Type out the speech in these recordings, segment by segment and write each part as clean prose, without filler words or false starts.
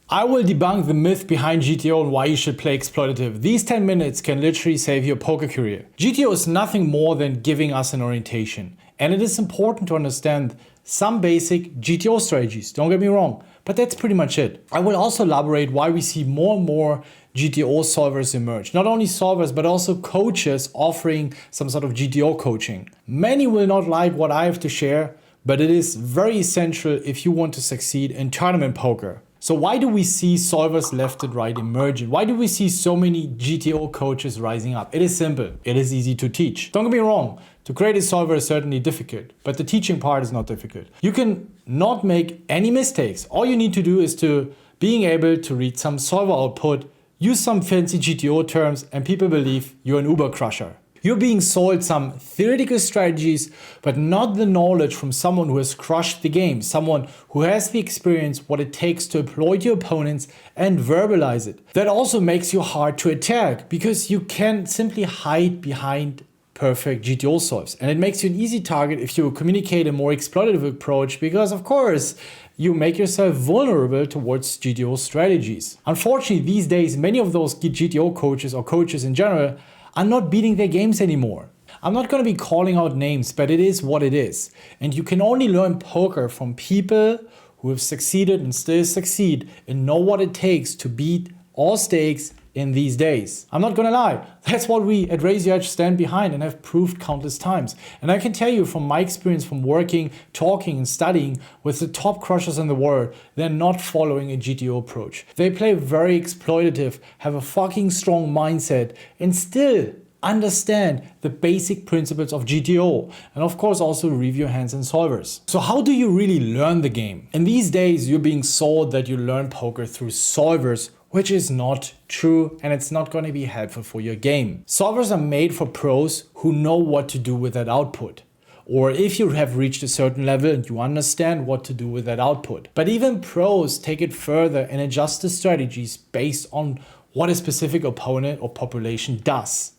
I will debunk the myth behind GTO and why you should play exploitative. These 10 minutes can literally save your poker career. GTO is nothing more than giving us an orientation. And it is important to understand some basic GTO strategies, don't get me wrong, but that's pretty much it. I will also elaborate why we see more and more GTO solvers emerge. Not only solvers, but also coaches offering some sort of GTO coaching. Many will not like what I have to share, but it is very essential if you want to succeed in tournament poker. So why do we see solvers left and right emerging? Why do we see so many GTO coaches rising up? It is simple. It is easy to teach. Don't get me wrong. To create a solver is certainly difficult, but the teaching part is not difficult. You can not make any mistakes. All you need to do is to being able to read some solver output, use some fancy GTO terms, and people believe you're an Uber crusher. You're being sold some theoretical strategies, but not the knowledge from someone who has crushed the game, someone who has the experience what it takes to exploit your opponents and verbalize it. That also makes you hard to attack because you can simply hide behind perfect GTO solves. And it makes you an easy target if you communicate a more exploitative approach because, of course, you make yourself vulnerable towards GTO strategies. Unfortunately, these days, many of those GTO coaches or coaches in general are not beating their games anymore. I'm not going to be calling out names, but it is what it is. And you can only learn poker from people who have succeeded and still succeed and know what it takes to beat all stakes in these days. I'm not gonna lie, that's what we at Raise Your Edge stand behind and have proved countless times. And I can tell you from my experience from working, talking and studying with the top crushers in the world, they're not following a GTO approach. They play very exploitative, have a fucking strong mindset and still understand the basic principles of GTO and of course also review your hands in solvers. So how do you really learn the game? In these days you're being sold that you learn poker through solvers, which is not true and it's not going to be helpful for your game. Solvers are made for pros who know what to do with that output. Or if you have reached a certain level and you understand what to do with that output. But even pros take it further and adjust the strategies based on what a specific opponent or population does.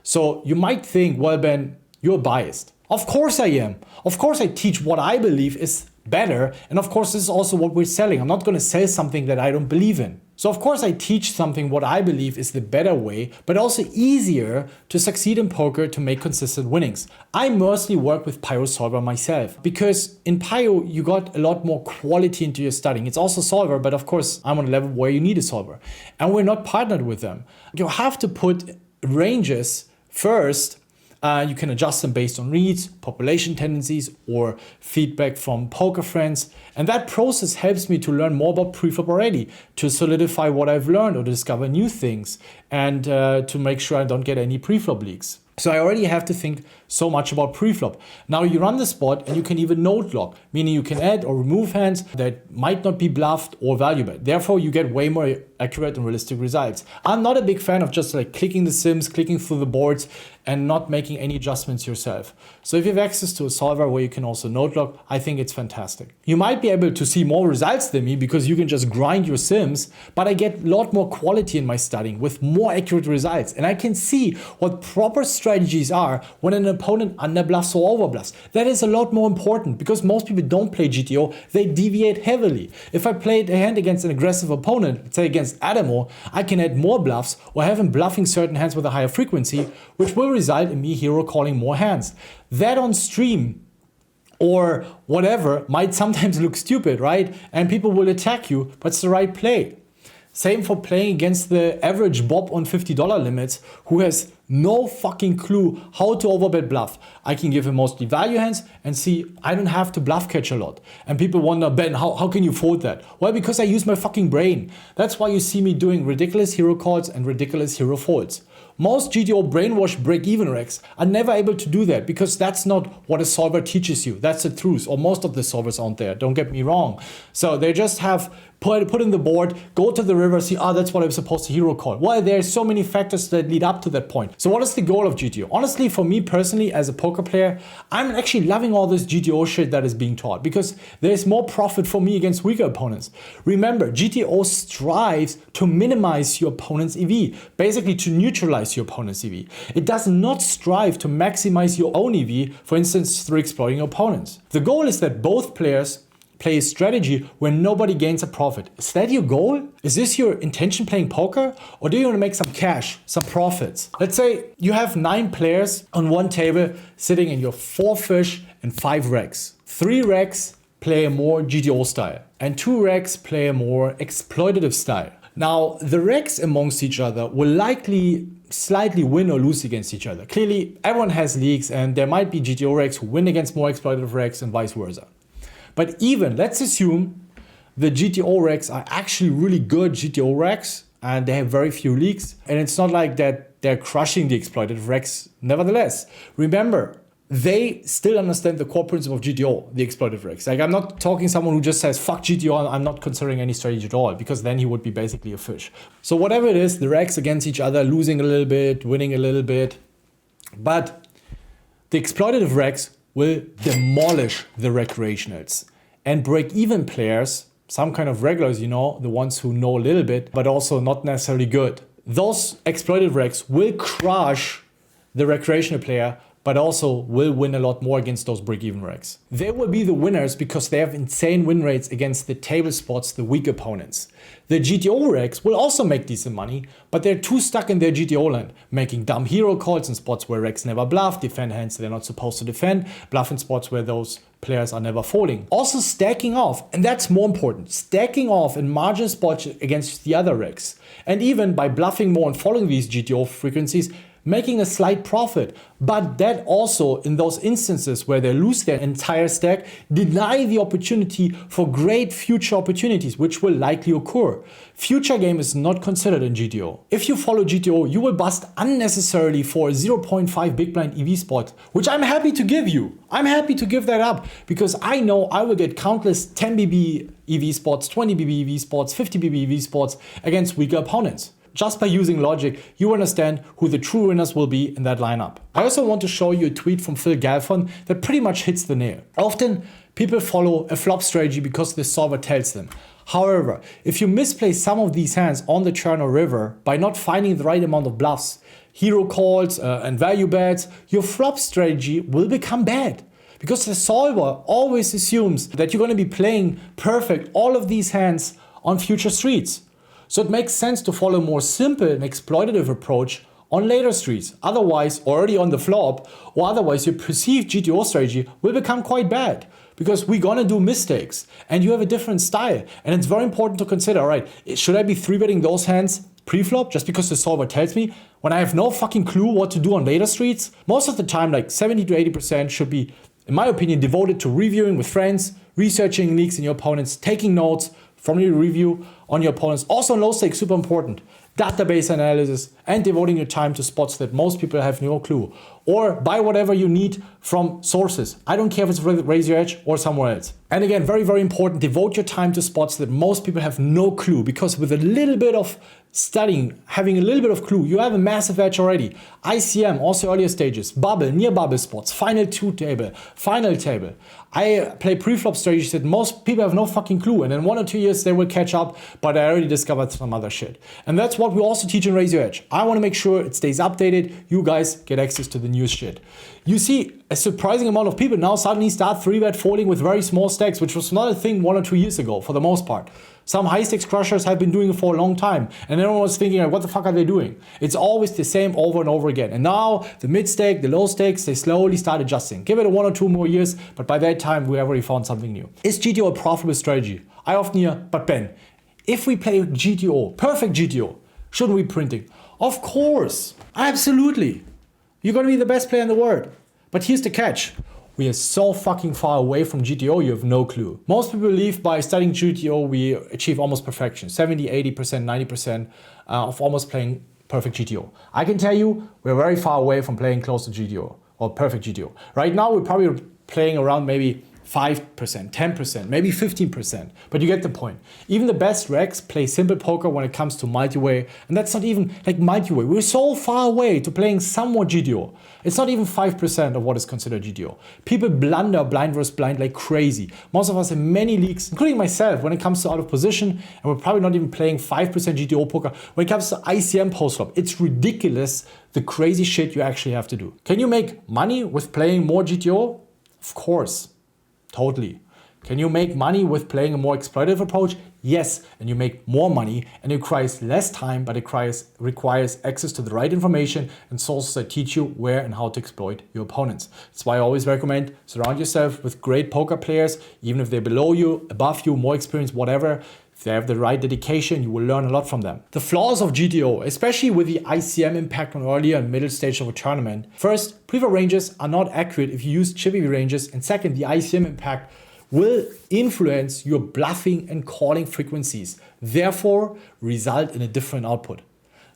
So you might think, well, Ben, you're biased. Of course I am. Of course I teach what I believe is better. And of course this is also what we're selling. I'm not going to sell something that I don't believe in. So of course I teach something what I believe is the better way, but also easier to succeed in poker to make consistent winnings. I mostly work with Pyro Solver myself because in Pyro you got a lot more quality into your studying. It's also solver, but of course I'm on a level where you need a solver and we're not partnered with them. You have to put ranges first. You can adjust them based on reads, population tendencies, or feedback from poker friends. And that process helps me to learn more about preflop already, to solidify what I've learned or to discover new things, and to make sure I don't get any preflop leaks. So I already have to think so much about preflop. Now you run the spot and you can even note log, meaning you can add or remove hands that might not be bluffed or valuable. Therefore you get way more accurate and realistic results. I'm not a big fan of just like clicking the sims, clicking through the boards and not making any adjustments yourself. So if you have access to a solver where you can also note log, I think it's fantastic. You might be able to see more results than me because you can just grind your sims, but I get a lot more quality in my studying with more accurate results. And I can see what proper strategies are when an opponent underbluffs or overbluffs. That is a lot more important because most people don't play GTO, they deviate heavily. If I played a hand against an aggressive opponent, let's say against Adamo, I can add more bluffs or have him bluffing certain hands with a higher frequency, which will result in me hero calling more hands. That on stream or whatever might sometimes look stupid, right? And people will attack you, but it's the right play. Same for playing against the average Bob on $50 limits who has no fucking clue how to overbet bluff. I can give him mostly value hands and see I don't have to bluff catch a lot. And people wonder, Ben, how can you fold that? Well, because I use my fucking brain. That's why you see me doing ridiculous hero calls and ridiculous hero folds. Most GTO brainwash break-even racks are never able to do that because that's not what a solver teaches you. That's the truth, or most of the solvers out there, don't get me wrong. So they just have put in the board, go to the river, see, that's what I'm supposed to hero call. Well, there's so many factors that lead up to that point. So what is the goal of GTO? Honestly, for me personally, as a poker player, I'm actually loving all this GTO shit that is being taught because there's more profit for me against weaker opponents. Remember, GTO strives to minimize your opponent's EV, basically to neutralize your opponent's EV. It does not strive to maximize your own EV, for instance, through exploiting your opponents. The goal is that both players play a strategy where nobody gains a profit. Is that your goal? Is this your intention playing poker? Or do you want to make some cash, some profits? Let's say you have 9 players on one table sitting in your 4 fish and 5 regs. 3 regs play a more GTO style and 2 regs play a more exploitative style. Now, the regs amongst each other will likely slightly win or lose against each other. Clearly, everyone has leagues and there might be GTO regs who win against more exploitative regs and vice versa. But even, let's assume the GTO regs are actually really good GTO regs and they have very few leaks. And it's not like that they're crushing the exploitative regs. Nevertheless, remember, they still understand the core principle of GTO, the exploitative regs. Like, I'm not talking someone who just says, fuck GTO, I'm not considering any strategy at all, because then he would be basically a fish. So whatever it is, the regs against each other, losing a little bit, winning a little bit. But the exploitative regs will demolish the recreationals and break-even players, some kind of regulars, you know, the ones who know a little bit, but also not necessarily good. Those exploitative regs will crush the recreational player, but also will win a lot more against those break-even regs. They will be the winners because they have insane win rates against the table spots, the weak opponents. The GTO regs will also make decent money, but they're too stuck in their GTO land, making dumb hero calls in spots where regs never bluff, defend hands they're not supposed to defend, bluff in spots where those players are never folding. Also stacking off, and that's more important, stacking off in margin spots against the other regs. And even by bluffing more and following these GTO frequencies, making a slight profit, but that also in those instances where they lose their entire stack, deny the opportunity for great future opportunities, which will likely occur. Future game is not considered in GTO. If you follow GTO, you will bust unnecessarily for a 0.5 big blind EV spot, which I'm happy to give you. I'm happy to give that up because I know I will get countless 10 BB EV spots, 20 BB EV spots, 50 BB EV spots against weaker opponents. Just by using logic, you understand who the true winners will be in that lineup. I also want to show you a tweet from Phil Galfond that pretty much hits the nail. Often, people follow a flop strategy because the solver tells them. However, if you misplay some of these hands on the turn or river by not finding the right amount of bluffs, hero calls and value bets, your flop strategy will become bad. Because the solver always assumes that you're going to be playing perfect all of these hands on future streets. So it makes sense to follow a more simple and exploitative approach on later streets. Otherwise, already on the flop, or otherwise your perceived GTO strategy will become quite bad. Because we're gonna do mistakes and you have a different style. And it's very important to consider, all right, should I be 3-betting those hands pre-flop just because the solver tells me when I have no fucking clue what to do on later streets? Most of the time, like 70 to 80% should be, in my opinion, devoted to reviewing with friends, researching leaks in your opponents, taking notes from your review on your opponents. Also low stakes, super important. Database analysis and devoting your time to spots that most people have no clue. Or buy whatever you need from sources. I don't care if it's Raise Your Edge or somewhere else. And again, very, very important, devote your time to spots that most people have no clue, because with a little bit of studying, having a little bit of clue, you have a massive edge already. ICM, also earlier stages, bubble, near bubble spots, final 2 table, final table. I play pre-flop strategies that most people have no fucking clue, and in 1 or 2 years they will catch up, but I already discovered some other shit. And that's what we also teach in Raise Your Edge. I want to make sure it stays updated, you guys get access to the newest shit. You see a surprising amount of people now suddenly start 3-bet folding with very small stacks, which was not a thing 1 or 2 years ago for the most part. Some high stakes crushers have been doing it for a long time, and everyone was thinking, like, what the fuck are they doing? It's always the same over and over again. And now the mid stake, the low stakes, they slowly start adjusting. Give it 1 or 2 more years, but by that time we already found something new. Is GTO a profitable strategy? I often hear, but Ben, if we play GTO, perfect GTO, shouldn't we be printing? Of course, absolutely. You're gonna be the best player in the world. But here's the catch. We are so fucking far away from GTO, you have no clue. Most people believe by studying GTO, we achieve almost perfection. 70, 80%, 90% of almost playing perfect GTO. I can tell you, we're very far away from playing close to GTO or perfect GTO. Right now, we're probably playing around maybe 5%, 10%, maybe 15%, but you get the point. Even the best regs play simple poker when it comes to multi-way, and that's not even like multi-way. We're so far away to playing somewhat GTO. It's not even 5% of what is considered GTO. People blunder blind versus blind like crazy. Most of us in many leagues, including myself, when it comes to out of position, and we're probably not even playing 5% GTO poker. When it comes to ICM post-flop, it's ridiculous the crazy shit you actually have to do. Can you make money with playing more GTO? Of course. Totally. Can you make money with playing a more exploitative approach? Yes, and you make more money, and it requires less time, but it requires access to the right information and sources that teach you where and how to exploit your opponents. That's why I always recommend surround yourself with great poker players, even if they're below you, above you, more experienced, whatever. If they have the right dedication, you will learn a lot from them. The flaws of GTO, especially with the ICM impact on earlier and middle stage of a tournament. First, preflop ranges are not accurate if you use chippy ranges, and second, the ICM impact will influence your bluffing and calling frequencies, therefore result in a different output.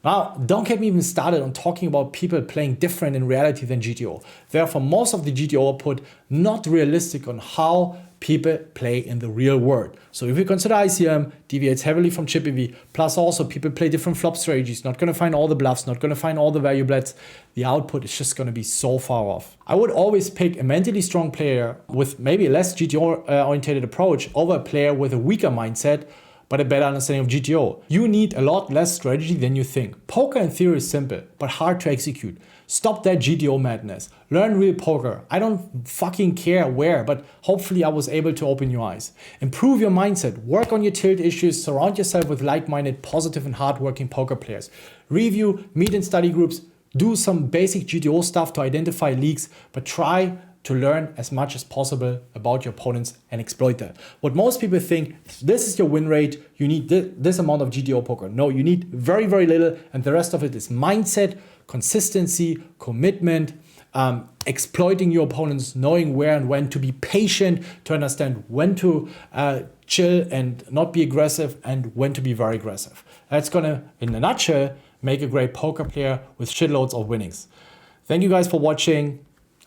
Now, don't get me even started on talking about people playing different in reality than GTO. Therefore, most of the GTO output not realistic on how people play in the real world. So if you consider ICM deviates heavily from chippy V, plus also people play different flop strategies, not going to find all the bluffs, not going to find all the value bets, the output is just going to be so far off. I would always pick a mentally strong player with maybe a less GTO oriented approach over a player with a weaker mindset but a better understanding of GTO. You need a lot less strategy than you think. Poker in theory is simple, but hard to execute. Stop that GTO madness. Learn real poker. I don't fucking care where, but hopefully I was able to open your eyes. Improve your mindset. Work on your tilt issues. Surround yourself with like-minded, positive and hardworking poker players. Review, meet in study groups. Do some basic GTO stuff to identify leaks, but try to learn as much as possible about your opponents and exploit that. What most people think, this is your win rate, you need this amount of GTO poker. No, you need very, very little, and the rest of it is mindset, consistency, commitment, exploiting your opponents, knowing where and when to be patient, to understand when to chill and not be aggressive, and when to be very aggressive. That's gonna, in a nutshell, make a great poker player with shitloads of winnings. Thank you guys for watching.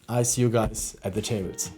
I see you guys at the tables.